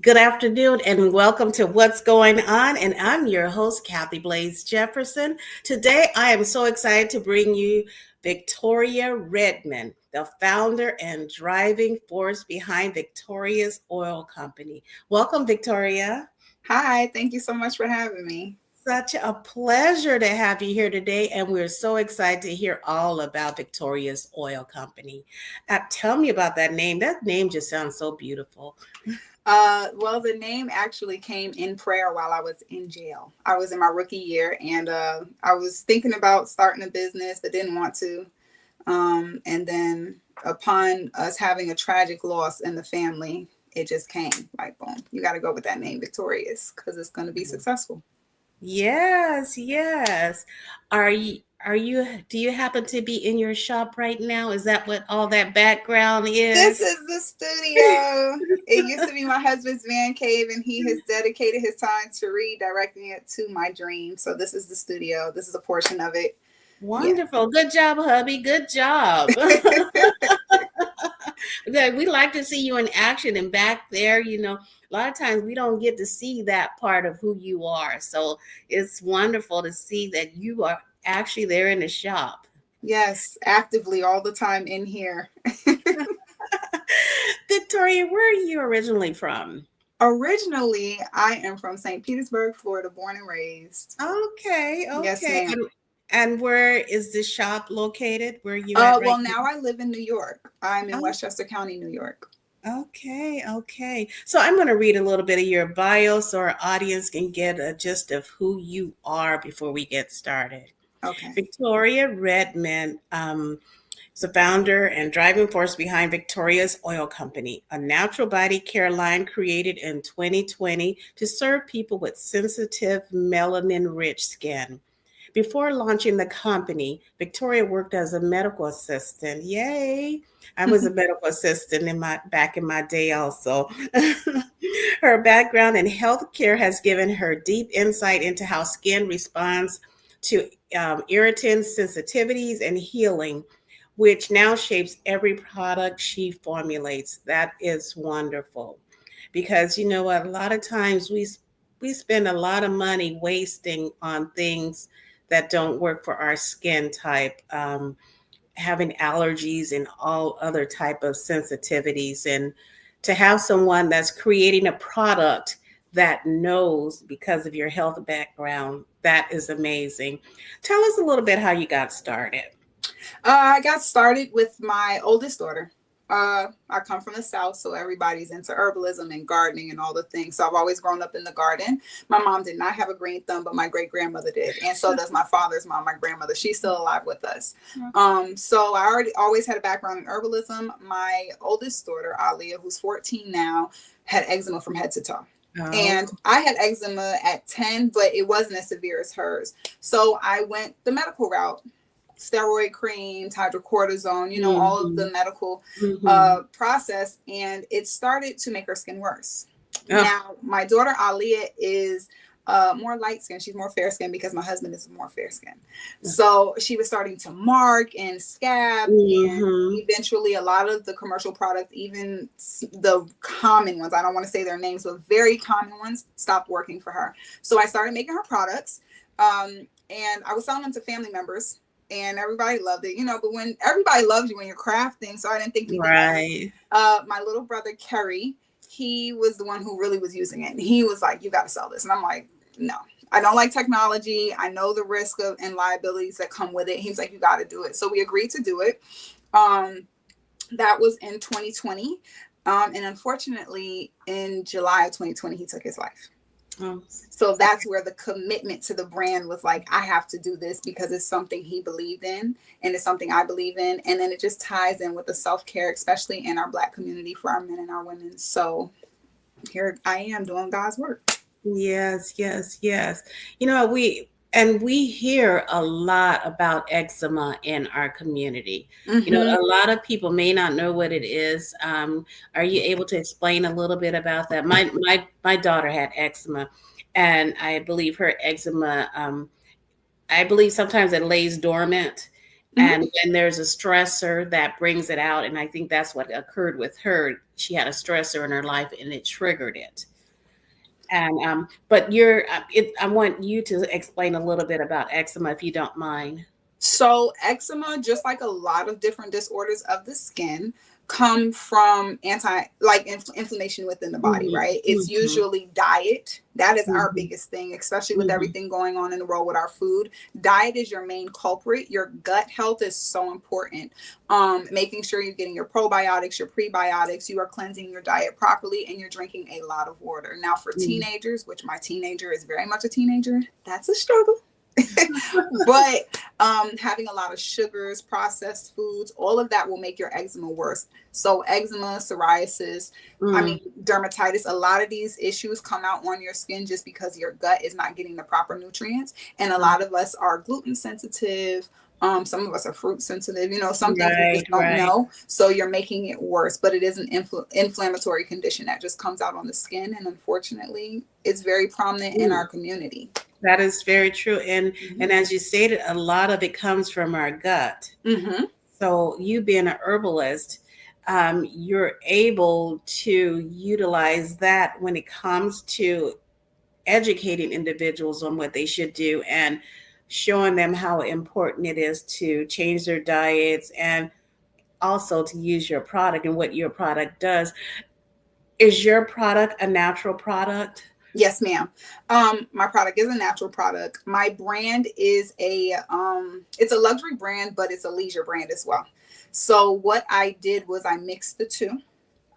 Good afternoon and welcome to What's Going On. And I'm your host, Kathy Blaze Jefferson. Today, I am so excited to bring you Victoria Redman, the founder and driving force behind Victoria's Oil Company. Welcome, Victoria. Hi, thank you so much for having me. Such a pleasure to have you here today, and we're so excited to hear all about Victoria's Oil Company. Tell me about that name. That name just sounds so beautiful. Well, the name actually came in prayer while I was in jail. I was in my rookie year and I was thinking about starting a business but didn't want to. And then upon us having a tragic loss in the family, it just came like boom. You got to go with that name, Victorious, because it's going to be successful. Yes, yes. Are you do you happen to be in your shop right now? Is that what all that background This is? is the studio. It used to be my husband's man cave, and he has dedicated his time to redirecting it to my dream. So this is the studio. This is a portion of it. Yeah. Wonderful. Good job, hubby. Good job. Yeah, we like to see you in action and back there, a lot of times we don't get to see that part of who you are. So it's wonderful to see that you are actually there in the shop. Yes, actively all the time in here. Victoria, where are you originally from? Originally, I am from St. Petersburg, Florida, born and raised. Okay, Yes, okay. ma'am. And where is the shop located? Where are you at right Well, now now? I live in New York. I'm in Oh, Westchester County, New York. okay, okay. So I'm going to read a little bit of your bio so our audience can get a gist of who you are before we get started. Okay. Victoria Redman is the founder and driving force behind Victoria's Oil Company, a natural body care line created in 2020 to serve people with sensitive melanin rich skin. Before launching the company, Victoria worked as a medical assistant. Yay! I was a medical assistant back in my day also. Her background in healthcare has given her deep insight into how skin responds to irritants, sensitivities, and healing, which now shapes every product she formulates. That is wonderful. Because you know what, a lot of times we spend a lot of money wasting on things that don't work for our skin type, having allergies and all other type of sensitivities, and to have someone that's creating a product that knows because of your health background, that is amazing. Tell us a little bit how you got started. I got started with my oldest daughter. I come from the South, so everybody's into herbalism and gardening and all the things. So I've always grown up in the garden. My mom did not have a green thumb, but my great grandmother did, and so does my father's mom, my grandmother. She's still alive with us. So I already always had a background in herbalism. My oldest daughter, Alia, who's 14 now, had eczema from head to toe. Oh, And I had eczema at 10, but it wasn't as severe as hers. So I went the medical route, steroid creams, hydrocortisone, all of hmm the medical hmm process, and it started to make her skin worse. oh, Now, my daughter Alia is more light skin. She's more fair skin because my husband is more fair skin. So she was starting to mark and scab, and hmm eventually a lot of the commercial products, even the common ones, I don't want to say their names, but very common ones, stopped working for her. So I started making her products. And I was selling them to family members, and everybody loved it, but when everybody loves you when you're crafting, so I didn't think anything of it. right. My little brother Kerry, he was the one who really was using it, and he was like, "You got to sell this," and I'm like, "No, I don't like technology. I know the risk of and liabilities that come with it." He was like, "You got to do it," so we agreed to do it. Um, that was in 2020, and unfortunately, in July of 2020, he took his life. Oh, So that's where the commitment to the brand was like, I have to do this because it's something he believed in, and it's something I believe in. And then it just ties in with the self care, especially in our Black community for our men and our women. So here I am doing God's work. yes, yes, yes. We hear a lot about eczema in our community. Hmm. A lot of people may not know what it is. Are you able to explain a little bit about that? My daughter had eczema, and I believe her eczema. I believe sometimes it lays dormant, and Hmm. when there's a stressor that brings it out, and I think that's what occurred with her. She had a stressor in her life, and it triggered it. And but I want you to explain a little bit about eczema, if you don't mind. So eczema, just like a lot of different disorders of the skin, come from inflammation within the body, Mhm, right? It's mhm, usually diet. That is our mhm, biggest thing, especially with mhm, everything going on in the world with our food. Diet is your main culprit. Your gut health is so important. Making sure you're getting your probiotics, your prebiotics, you are cleansing your diet properly, and you're drinking a lot of water. Now, for mhm. teenagers, which my teenager is very much a teenager, that's a struggle. But having a lot of sugars, processed foods, all of that will make your eczema worse. So eczema, psoriasis, I mean, Mm, dermatitis, a lot of these issues come out on your skin just because your gut is not getting the proper nutrients. And a mm. lot of us are gluten sensitive. Some of us are fruit sensitive. Some things we Right, just don't right. know. So you're making it worse. But it is an inflammatory condition that just comes out on the skin. And unfortunately, it's very prominent in Mm. our community. That is very true. And Mm-hmm. as you stated, a lot of it comes from our gut. Mm-hmm. So you being an herbalist, you're able to utilize that when it comes to educating individuals on what they should do and showing them how important it is to change their diets and also to use your product and what your product does. Is your product a natural product? Yes, ma'am. My product is a natural product. My brand is it's a luxury brand, but it's a leisure brand as well. So what I did was I mixed the two.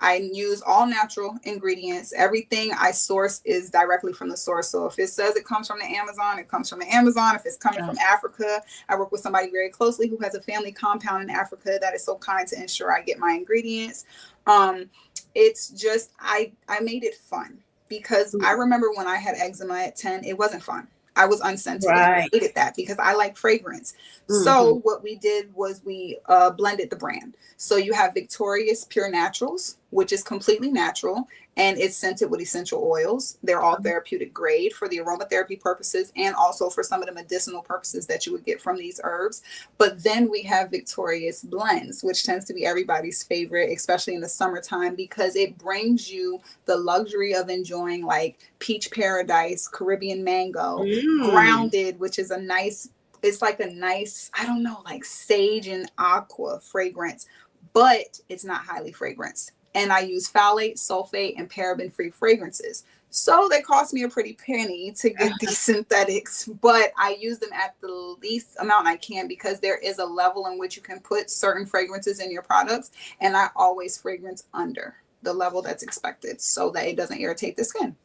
I use all natural ingredients. Everything I source is directly from the source. So if it says it comes from the Amazon, it comes from the Amazon. If it's coming Oh, from Africa, I work with somebody very closely who has a family compound in Africa that is so kind to ensure I get my ingredients. Um, it's just I made it fun because I mm, remember when I had eczema at 10, it wasn't fun. I was unscented and I right. hated that because I like fragrance. Hmm. So what we did was we blended the brand. So you have Victorious Pure Naturals, which is completely natural and it's scented with essential oils. They're all therapeutic grade for the aromatherapy purposes and also for some of the medicinal purposes that you would get from these herbs. But then we have Victorious Blends, which tends to be everybody's favorite, especially in the summertime, because it brings you the luxury of enjoying like peach paradise, Caribbean mango, Mm. grounded, which is a nice, it's like a nice, I don't know, like sage and aqua fragrance, but it's not highly fragranced. And I use phthalate, sulfate, and paraben free fragrances. So they cost me a pretty penny to get these synthetics, but I use them at the least amount I can because there is a level in which you can put certain fragrances in your products. And I always fragrance under the level that's expected so that it doesn't irritate the skin.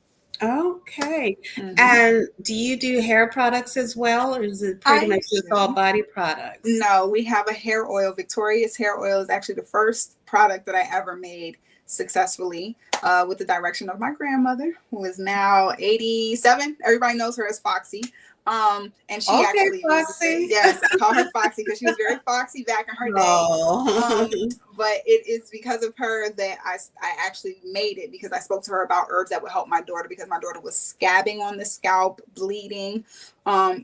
Okay. Mm-hmm. And do you do hair products as well, or is it pretty I much just all do. body products? No, we have a hair oil. Victorious hair oil is actually the first product that I ever made successfully with the direction of my grandmother, who is now 87. Everybody knows her as Foxy. And she Okay, actually uses it. Foxy. Yes, I call her Foxy because she was very foxy back in her day. Oh. Um, but it is because of her that I actually made it because I spoke to her about herbs that would help my daughter because my daughter was scabbing on the scalp, bleeding.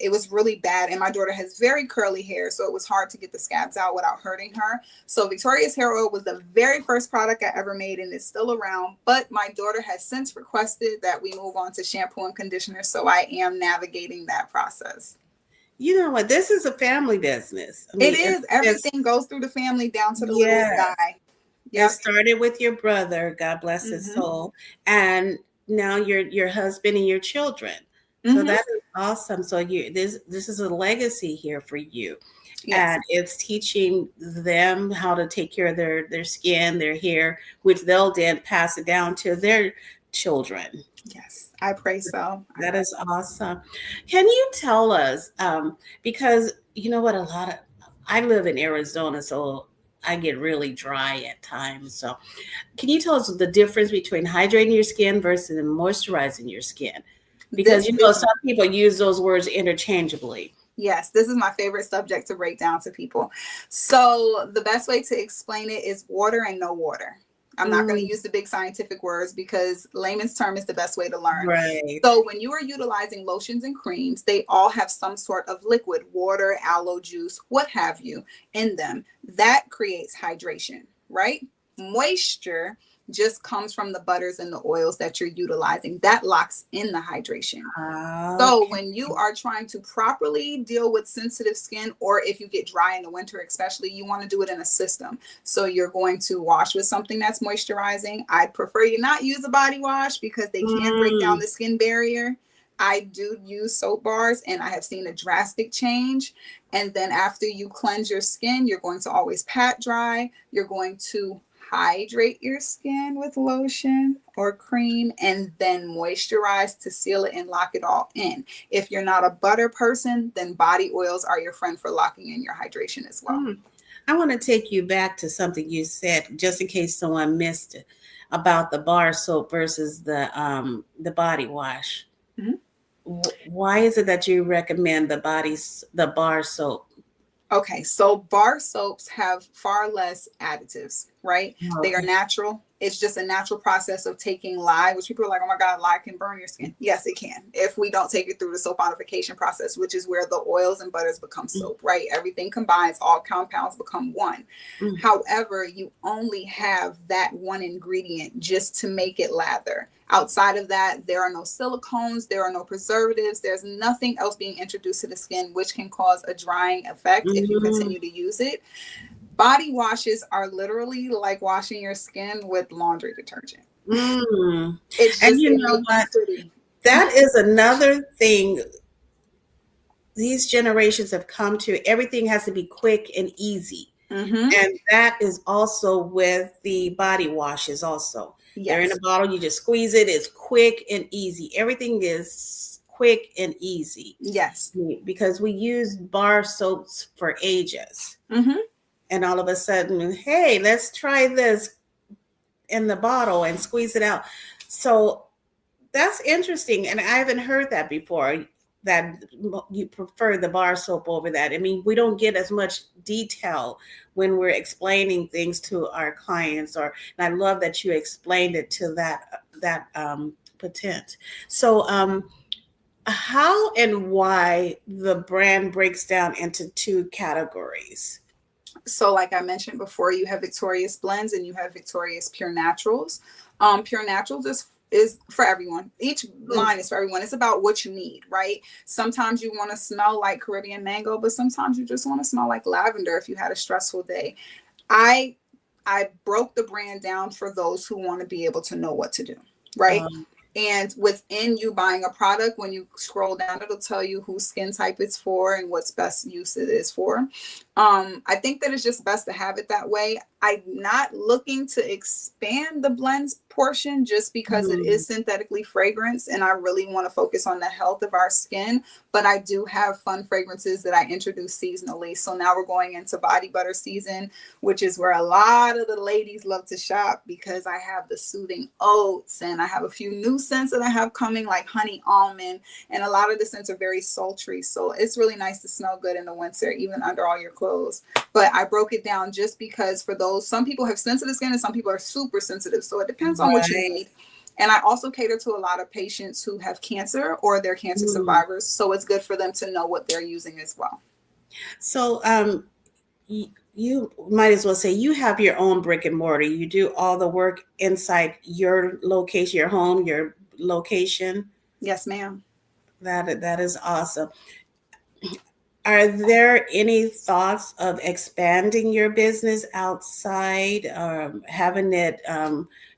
It was really bad, and my daughter has very curly hair, so it was hard to get the scabs out without hurting her. So Victoria's hair oil was the very first product I ever made, and it's still around. But my daughter has since requested that we move on to shampoo and conditioner, so I am navigating that process. You know what? This is a family business. I It mean, is it's everything goes through the family down to the littlest yes. guy. It Yep. started with your brother, God bless his Mhm. soul, and now your husband and your children. So Mhm. that is awesome. So this is a legacy here for you. Yes. And it's teaching them how to take care of their skin, their hair, which they'll then pass it down to their children. Yes. I pray so. I That pray. is awesome. Can you tell us, because you know what, I live in Arizona, so I get really dry at times. So can you tell us the difference between hydrating your skin versus moisturizing your skin? Because This is some people use those words interchangeably. Yes, this is my favorite subject to break down to people. So, the best way to explain it is water and no water. I'm not going to Mm, use the big scientific words because layman's term is the best way to learn. right. So, when you are utilizing lotions and creams, they all have some sort of liquid, water, aloe juice, what have you, in them. That creates hydration, right? Moisture just comes from the butters and the oils that you're utilizing. That locks in the hydration. So Okay. when you are trying to properly deal with sensitive skin, or if you get dry in the winter, especially, you want to do it in a system. So you're going to wash with something that's moisturizing. I'd prefer you not use a body wash because they can break down Mm, the skin barrier. I do use soap bars and I have seen a drastic change. And then after you cleanse your skin, you're going to always pat dry. You're going to hydrate your skin with lotion or cream and then moisturize to seal it and lock it all in. If you're not a butter person, then body oils are your friend for locking in your hydration as well. mm. I want to take you back to something you said, just in case someone missed it, about the bar soap versus the body wash. Mhm. Why is it that you recommend the bar soap? Okay, so bar soaps have far less additives, right? They are Okay. natural. It's just a natural process of taking lye, which people are like, oh my God, lye can burn your skin. Yes, it can. If we don't take it through the sulfonification process, which is where the oils and butters become soap, right? Everything combines, all compounds become one. Mm-hmm. However, you only have that one ingredient just to make it lather. Outside of that, there are no silicones, there are no preservatives, there's nothing else being introduced to the skin, which can cause a drying effect if you Mm-hmm. continue to use it. Body washes are literally like washing your skin with laundry detergent. Mm. It's And just, you it know makes what? it pretty. That is another thing these generations have come to. Everything has to be quick and easy. Mm-hmm. And that is also with the body washes also. They're in a Yes. bottle, you just squeeze it. It's quick and easy. Everything is quick and easy Yes. because we used bar soaps for ages. Mm-hmm. And all of a sudden, hey, let's try this in the bottle and squeeze it out. So that's interesting. And I haven't heard that before, that you prefer the bar soap over that. I mean, we don't get as much detail when we're explaining things to our clients, or, and I love that you explained it to that patent. So, how and why the brand breaks down into two categories? So like I mentioned before, you have Victorious Blends and you have Victorious Pure Naturals. Pure Naturals is for everyone. Each Mm, line is for everyone. It's about what you need, right? Sometimes you want to smell like Caribbean mango, but sometimes you just want to smell like lavender if you had a stressful day. I I broke the brand down for those who want to be able to know what to do, right? um, And within you buying a product, when you scroll down, it'll tell you whose skin type it's for and what's best use it is for. I think that it's just best to have it that way. I'm not looking to expand the blends portion just because it mm, is synthetically fragrance and I really want to focus on the health of our skin. But I do have fun fragrances that I introduce seasonally. So now we're going into body butter season, which is where a lot of the ladies love to shop because I have the soothing oats and I have a few new scents that I have coming like honey almond, and a lot of the scents are very sultry. So it's really nice to smell good in the winter, even under all your clothes. But I broke it down just because for those, some people have sensitive skin and some people are super sensitive. So it depends on what you right. need. And I also cater to a lot of patients who have cancer or they're cancer Mm. survivors. So it's good for them to know what they're using as well. So, you might as well say you have your own brick and mortar. You do all the work inside your location, your home, your location. Yes, ma'am. That is awesome. Are there any thoughts of expanding your business outside, having it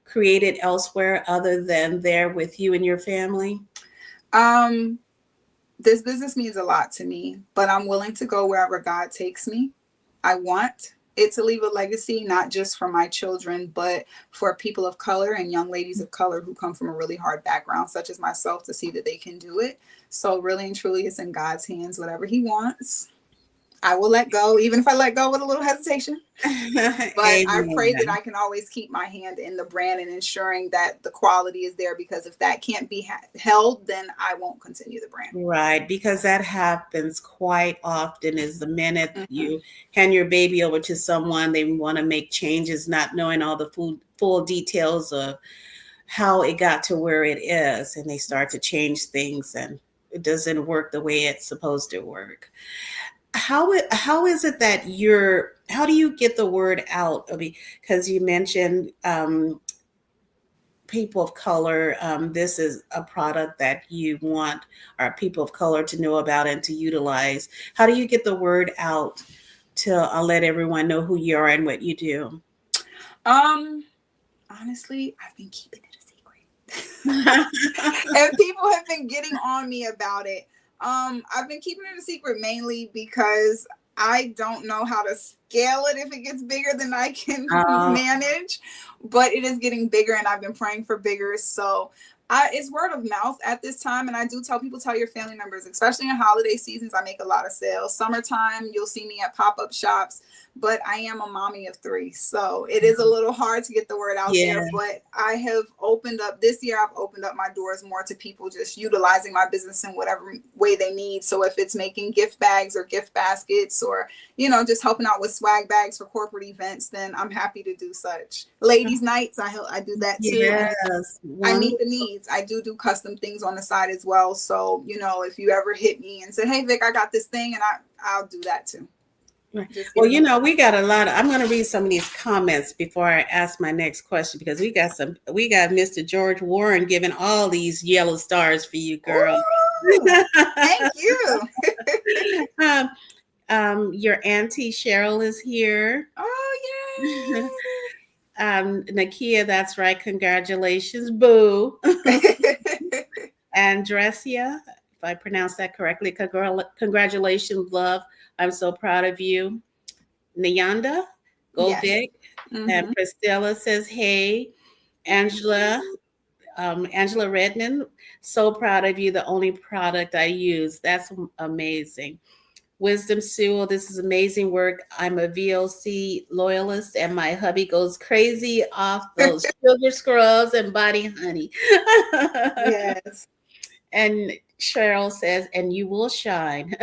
created elsewhere other than there with you and your family? Um, this business means a lot to me, but I'm willing to go wherever God takes me. I want it to leave a legacy, not just for my children, but for people of color and young ladies of color who come from a really hard background, such as myself, to see that they can do it. So, really and truly, it's in God's hands. Whatever He wants, I will let go, even if I let go with a little hesitation. But I pray that Amen. I can always keep my hand in the brand and ensuring that the quality is there, because if that can't be held, then I won't continue the brand. Right, because that happens quite often. Is the minute Mm-hmm. you hand your baby over to someone, they want to make changes, not knowing all the full details of how it got to where it is, and they start to change things, and it doesn't work the way it's supposed to work. How is it that how do you get the word out? Because you mentioned people of color, this is a product that you want our people of color to know about and to utilize? How do you get the word out to let everyone know who you are and what you do? Um, Honestly, I've been keeping it a secret. And people have been getting on me about it. I've been keeping it a secret mainly because I don't know how to scale it if it gets bigger than I can uh, manage, but it is getting bigger and I've been praying for bigger. So it's word of mouth at this time. And I do tell people, tell your family members, especially in holiday seasons. I make a lot of sales. Summertime, you'll see me at pop-up shops, but I am a mommy of three. So it is a little hard to get the word out yeah. there, but I have opened up this year. I've opened up my doors more to people just utilizing my business in whatever way they need. So if it's making gift bags or gift baskets or, just helping out with swag bags for corporate events, then I'm happy to do such. Ladies nights, I do that too. And Yes. I meet the needs. I do custom things on the side as well. So, if you ever hit me and say, "Hey Vic, I got this thing," and I'll do that too. Just Well, getting we got a lot I'm going to read some of these comments before I ask my next question, because we got Mr. George Warren giving all these yellow stars for you, girl. Ooh, thank you. um, your auntie Cheryl is here. Oh Nakia, that's right. Congratulations, boo. yay. Andresia, if I pronounced that correctly, congratulations, love. I'm so proud of you. Nyanda, go Yes. Vic. And Mm-hmm. Priscilla says, hey. Angela, Angela Redman, so proud of you. The only product I use. That's amazing. Wisdom Sewell, this is amazing work. I'm a VOC loyalist, and my hubby goes crazy off those sugar scrubs and body honey. Yes. And Cheryl says, and you will shine.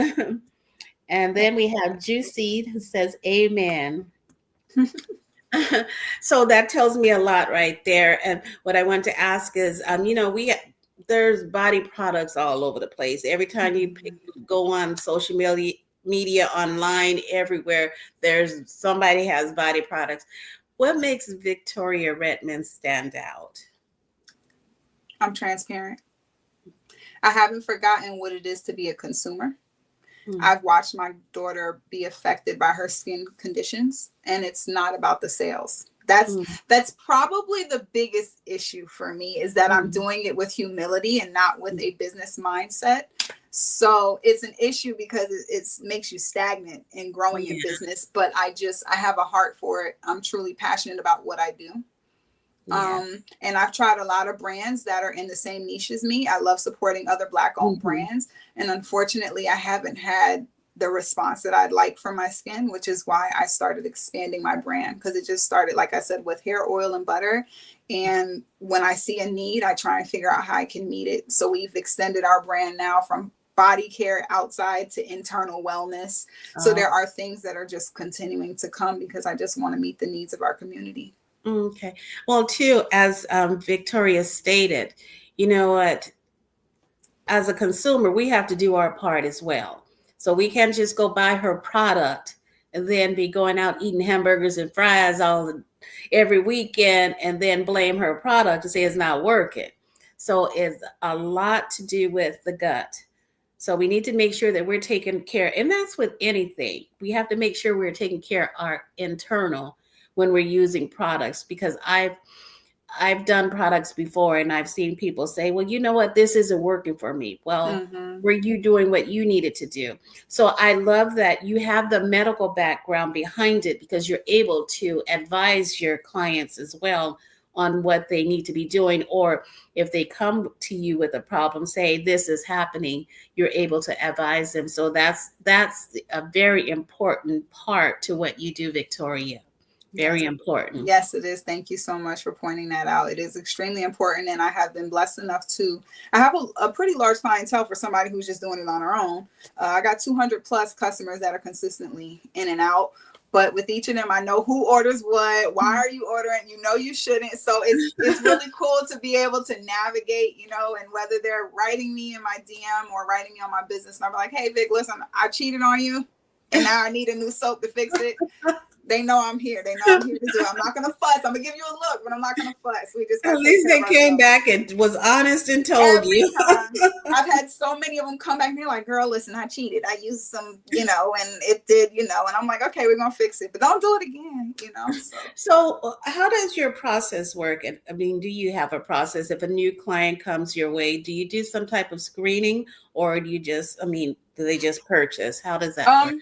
And then we have Juicy who says, amen. So that tells me a lot right there. And what I want to ask is, there's body products all over the place. Every time go on social media online, everywhere, there's somebody has body products. What makes Victoria Redman stand out? I'm transparent. I haven't forgotten what it is to be a consumer. Hmm. I've watched my daughter be affected by her skin conditions, and it's not about the sales. That's Hmm. that's probably the biggest issue for me, is that I'm Hmm. doing it with humility and not with a business mindset. So it's an issue because it makes you stagnant in growing in Yeah. business. But I have a heart for it. I'm truly passionate about what I do. Yeah. And I've tried a lot of brands that are in the same niche as me. I love supporting other Black owned Mhm. brands. And unfortunately, I haven't had the response that I'd like for my skin, which is why I started expanding my brand, because it just started, like I said, with hair oil and butter. And when I see a need, I try and figure out how I can meet it. So we've extended our brand now from body care outside to internal wellness. So Oh, there are things that are just continuing to come because I just want to meet the needs of our community. okay. Well, too, as Victoria stated, you know what? As a consumer, we have to do our part as well. So we can't just go buy her product and then be going out eating hamburgers and fries every weekend and then blame her product and say it's not working. So it's a lot to do with the gut. So we need to make sure that we're taking care, and that's with anything. We have to make sure we're taking care of our internal when we're using products, because I've done products before and I've seen people say, well, you know what, this isn't working for me. Well, Mm-hmm. were you doing what you needed to do? So I love that you have the medical background behind it, because you're able to advise your clients as well on what they need to be doing. Or if they come to you with a problem, say this is happening, you're able to advise them. So that's a very important part to what you do, Victoria. Yes. Very important. Yes, it is. Thank you so much for pointing that out. It is extremely important. And I have been blessed enough I have a pretty large clientele for somebody who's just doing it on her own. I got 200 plus customers that are consistently in and out. But with each of them, I know who orders what. Why are you ordering? You shouldn't. So it's really cool to be able to navigate, and whether they're writing me in my DM or writing me on my business, and I'm like, hey, Vic, listen, I cheated on you. and now I need a new soap to fix it. They know I'm here. They know I'm here to do it. I'm not gonna fuss. I'm gonna give you a look, but I'm not gonna fuss. We just At gotta take least care they of came ourselves. back and was honest and told Every you. time. I've had so many of them come back and they're like, girl, listen, I cheated. I used some, and it did, and I'm like, okay, we're gonna fix it. But don't do it again. So So, how does your process work? And I mean, do you have a process? If a new client comes your way, do you do some type of screening, or do you just, I mean, do they just purchase? How does that work? um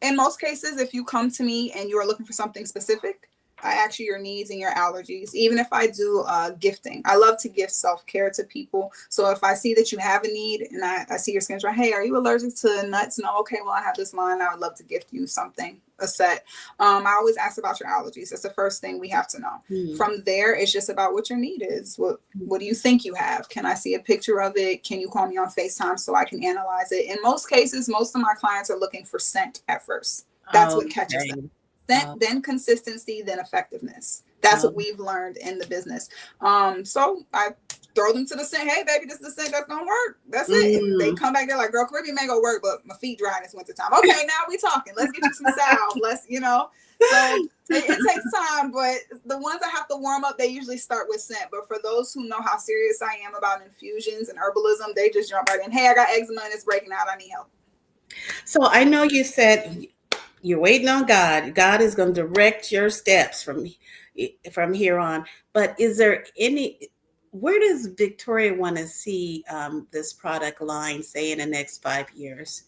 in most cases, if you come to me and you are looking for something specific, I ask you your needs and your allergies. Even if I do gifting, I love to give self-care to people. So if I see that you have a need and I see your skin's right, hey, are you allergic to nuts? No, okay, well, I have this line. I would love to gift you something, a set. I always ask about your allergies. That's the first thing we have to know. Hmm. From there, it's just about what your need is. What do you think you have? Can I see a picture of it? Can you call me on FaceTime so I can analyze it? In most cases, most of my clients are looking for scent at first. That's what catches them. Okay. Then consistency, then effectiveness. That's what Um, we've learned in the business. So I throw them to the scent. Hey, baby, this is the scent that's gonna work. That's it. And they mm. come back, they're like, girl, Caribbean mango work, but my feet dry in this wintertime. Okay, now we talking. Let's get you some salve. So it takes time, but the ones that have to warm up, they usually start with scent. But for those who know how serious I am about infusions and herbalism, they just jump right in. Hey, I got eczema and it's breaking out. I need help. So I know you said you're waiting on God. God is going to direct your steps from here on. But is there any? Where does Victoria want to see this product line, say, in the next 5 years?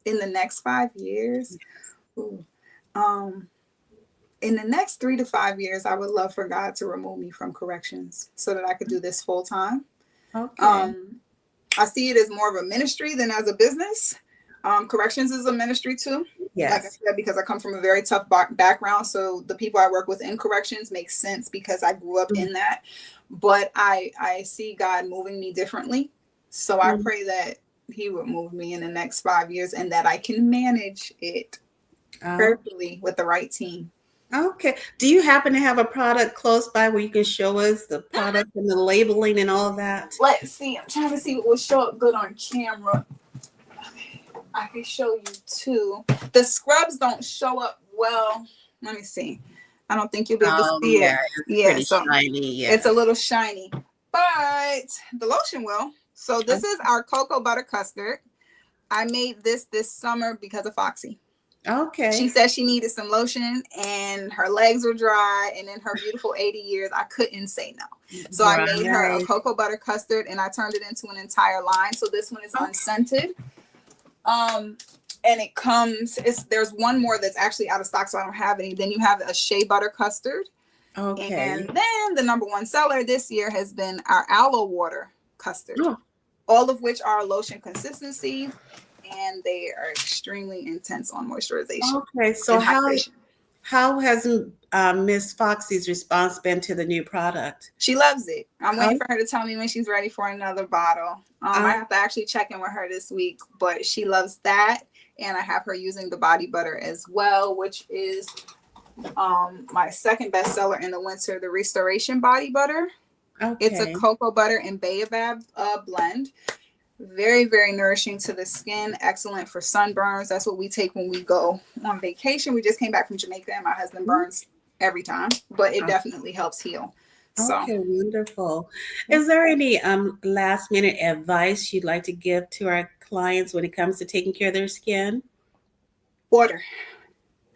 In the next 5 years, ooh, um, in the next 3 to 5 years, I would love for God to remove me from corrections so that I could do this full time. Okay. Um, I see it as more of a ministry than as a business. Corrections is a ministry too. Like I Yes. said, because I come from a very tough background. So the people I work with in corrections makes sense because I grew up in that. But I see God moving me differently. So I Mhm. pray that He would move me in the next 5 years and that I can manage it Oh, prayerfully with the right team. okay. Do you happen to have a product close by where you can show us the product and the labeling and all that? Let's see. I'm trying to see what will show up good on camera. I can show you too. The scrubs don't show up well. Let me see. I don't think you'll be able to Oh, see yeah, it. it's Yeah, pretty so shiny. it's Yeah. a little shiny, but the lotion will. So this is our cocoa butter custard. I made this summer because of Foxy. She Okay. said she needed some lotion and her legs were dry, and in her beautiful 80 years I couldn't say no, so I made her a Right. cocoa butter custard and I turned it into an entire line. So this one is unscented, um and it comes, there's one more that's actually out of stock, so I don't have any. Then you have a shea butter custard, and Okay. then the number one seller this year has been our aloe water custard, Oh, all of which are lotion consistency, and they are extremely intense on moisturization okay. So and hydration. how has Miss Foxy's response been to the new product? She loves it. I'm waiting Oh, for her to tell me when she's ready for another bottle. I oh, have to actually check in with her this week, but she loves that. And I have her using the body butter as well, which is my second bestseller in the winter, the Restoration Body Butter. It's a okay. cocoa butter and baobab blend. Very, very nourishing to the skin. Excellent for sunburns. That's what we take when we go on vacation. We just came back from Jamaica and my husband burns every time, but it definitely helps heal. So, Okay, wonderful. Is there any last minute advice you'd like to give to our clients when it comes to taking care of their skin? water.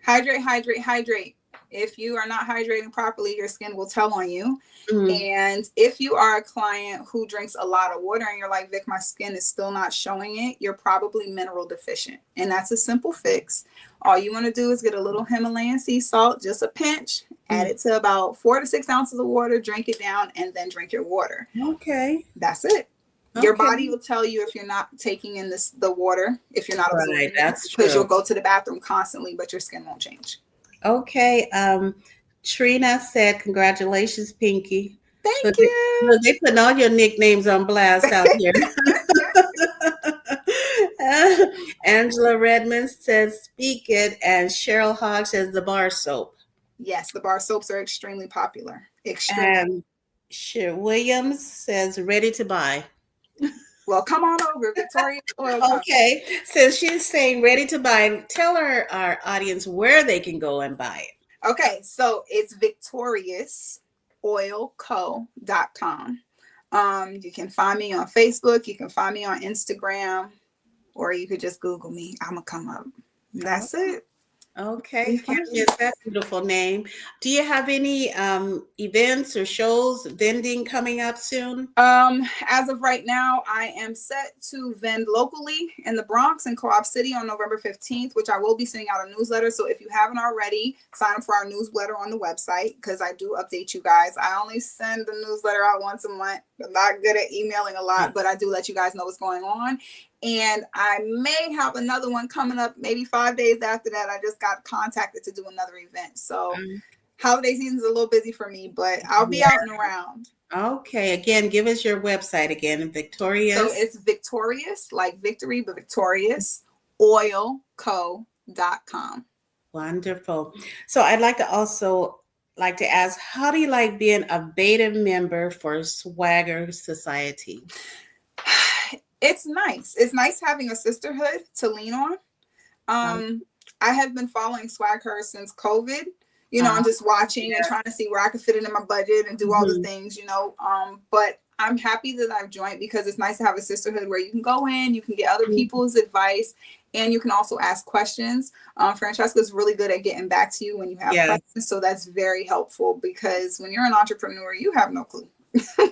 Hydrate, hydrate, hydrate. If you are not hydrating properly, your skin will tell on you. Mm, And if you are a client who drinks a lot of water and you're like, Vic, my skin is still not showing it, you're probably mineral deficient. And that's a simple fix. All you want to do is get a little Himalayan sea salt, just a pinch, add mm. it to about 4 to 6 ounces of water, drink it down, and then drink your water. Okay. That's it. Your Okay. body will tell you if you're not taking in the water, if you're not Right. absorbing it, That's because you'll true. go to the bathroom constantly, but your skin won't change. Okay. Trina said, "Congratulations, Pinky." Thank Look, they, you. look, they putting all your nicknames on blast out here. Angela Redmond says, "Speak it," and Cheryl Hodge says, "The bar soap." Yes, the bar soaps are extremely popular. Extremely. And Williams says, "Ready to buy." Well, come on over, Victoria's Oil Company. Okay. So she's saying ready to buy. Tell our audience where they can go and buy it. Okay, so it's victoriousoilco.com. You can find me on Facebook, you can find me on Instagram, or you could just Google me. I'm gonna come up. Oh, That's it. okay. Yes, that's a beautiful name. Do you have any events or shows vending coming up soon? As of right now, I am set to vend locally in the Bronx and Co-op City on November 15th, which I will be sending out a newsletter. So if you haven't already, sign up for our newsletter on the website because I do update you guys. I only send the newsletter out once a month. I'm not good at emailing a lot, but I do let you guys know what's going on. And I may have another one coming up maybe 5 days after that. I just got contacted to do another event. So holiday season's a little busy for me, but I'll be out and around. Okay. Again, give us your website again, Victorious. So it's Victorious, like victory, but Victorious, oilco.com. Wonderful. So I'd like to also like to ask, how do you like being a beta member for Swagger Society? It's nice. It's nice having a sisterhood to lean on. I have been following Swagger since COVID, and just watching and trying to see where I could fit it in my budget and do all the things, but I'm happy that I've joined because it's nice to have a sisterhood where you can go in, you can get other people's advice, and you can also ask questions. Francesca's really good at getting back to you when you have questions. So that's very helpful because when you're an entrepreneur, you have no clue.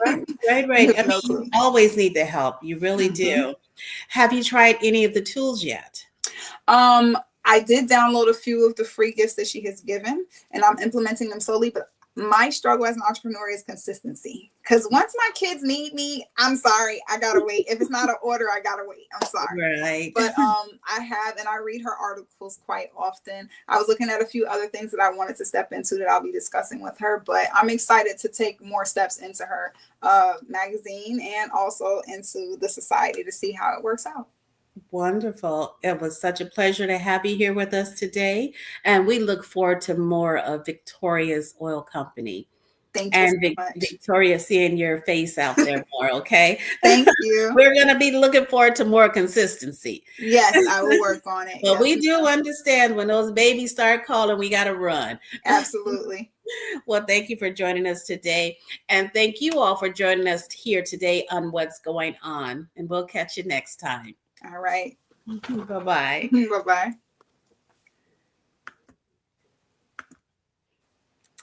Right. I mean, you always need the help. You really do. Have you tried any of the tools yet? I did download a few of the free gifts that she has given, and I'm implementing them slowly. But my struggle as an entrepreneur is consistency. Because once my kids need me, I'm sorry, I gotta wait. If it's not an order, I gotta wait. I'm sorry. Right. But I have, and I read her articles quite often. I was looking at a few other things that I wanted to step into that I'll be discussing with her. But I'm excited to take more steps into her magazine and also into the society to see how it works out. Wonderful. It was such a pleasure to have you here with us today. And we look forward to more of Victoria's Oil Company. Thank you so much. Victoria, seeing your face out there more, okay? Thank you. We're going to be looking forward to more consistency. Yes, I will work on it. But we do understand when those babies start calling, we got to run. Absolutely. Well, thank you for joining us today. And thank you all for joining us here today on What's Going On. And we'll catch you next time. All right. Bye-bye. Bye-bye.